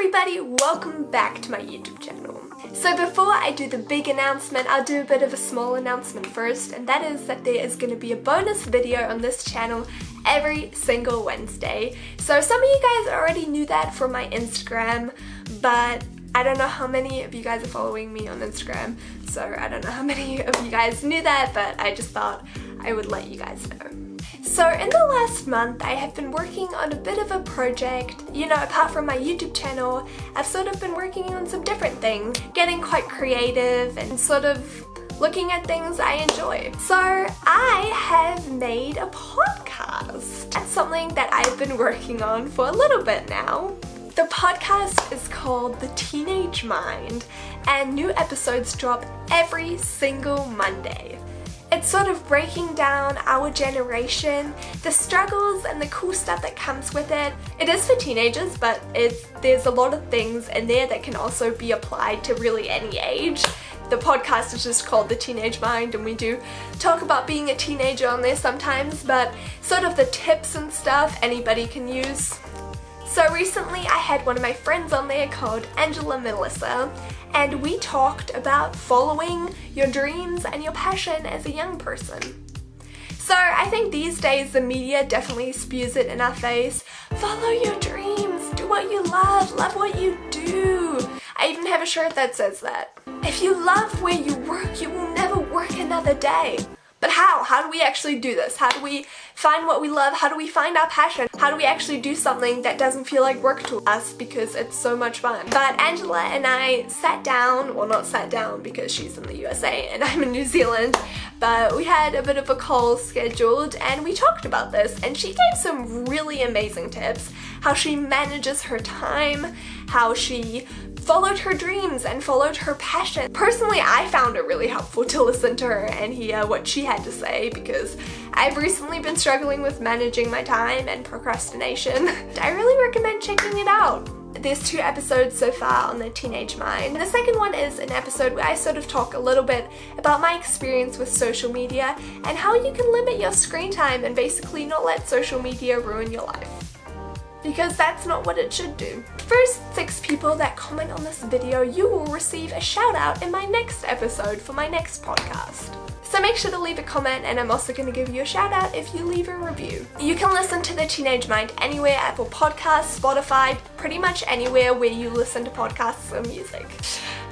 everybody, welcome back to my YouTube channel. So before I do the big announcement, I'll do a bit of a small announcement first, and that is that there is going to be a bonus video on this channel every single Wednesday. So some of you guys already knew that from my Instagram, but I don't know how many of you guys are following me on Instagram, so I don't know how many of you guys knew that, but I just thought I would let you guys know. So in the last month, I have been working on a bit of a project. You know, apart from my YouTube channel, I've sort of been working on some different things, getting quite creative and sort of looking at things I enjoy. So I have made a podcast. That's something that I've been working on for a little bit now. The podcast is called The Teenage Mind, and new episodes drop every single Monday. It's sort of breaking down our generation, the struggles and the cool stuff that comes with it. It is for teenagers, but there's a lot of things in there that can also be applied to really any age. The podcast is just called The Teenage Mind, and we do talk about being a teenager on there sometimes, but sort of the tips and stuff anybody can use. So recently I had one of my friends on there called Angela Melissa, and we talked about following your dreams and your passion as a young person. So I think these days the media definitely spews it in our face. Follow your dreams, do what you love what you do. I even have a shirt that says that. If you love where you work, you will never work another day. But how? How do we actually do this? How do we find what we love? How do we find our passion? How do we actually do something that doesn't feel like work to us because it's so much fun? But Angela and I sat down, well not sat down because she's in the USA and I'm in New Zealand, but we had a bit of a call scheduled and we talked about this, and she gave some really amazing tips. How she manages her time, how she followed her dreams and followed her passion. Personally, I found it really helpful to listen to her and hear what she had to say because I've recently been struggling with managing my time and procrastination. I really recommend checking it out. There's 2 episodes so far on the Teenage Mind. The second one is an episode where I sort of talk a little bit about my experience with social media and how you can limit your screen time and basically not let social media ruin your life. Because that's not what it should do. First 6 people that comment on this video, you will receive a shout out in my next episode for my next podcast. So make sure to leave a comment, and I'm also going to give you a shout out if you leave a review. You can listen to The Teenage Mind anywhere, Apple Podcasts, Spotify, pretty much anywhere where you listen to podcasts or music.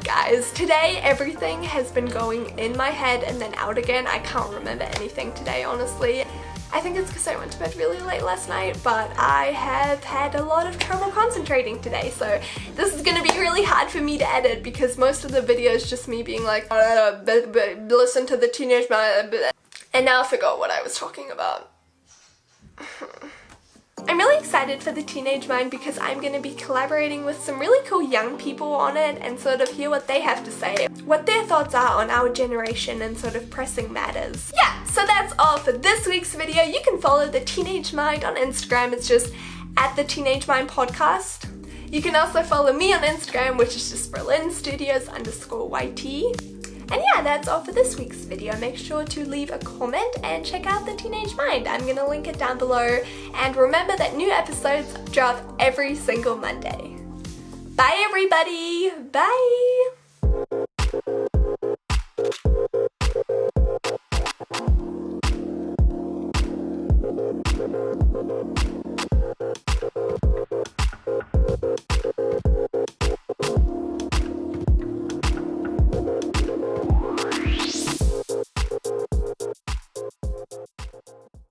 Guys, today everything has been going in my head and then out again. I can't remember anything today, honestly. I think it's because I went to bed really late last night, but I have had a lot of trouble concentrating today, so this is going to be really hard for me to edit because most of the video is just me being like, listen to The Teenage Mind, and now I forgot what I was talking about. I'm really excited for The Teenage Mind because I'm going to be collaborating with some really cool young people on it and sort of hear what they have to say, what their thoughts are on our generation and sort of pressing matters. Yeah, so that's all for this week's video. You can follow The Teenage Mind on Instagram. It's just at The Teenage Mind Podcast. You can also follow me on Instagram, which is just berlinstudios_YT. And yeah, that's all for this week's video. Make sure to leave a comment and check out The Teenage Mind. I'm gonna link it down below. And remember that new episodes drop every single Monday. Bye everybody! Bye!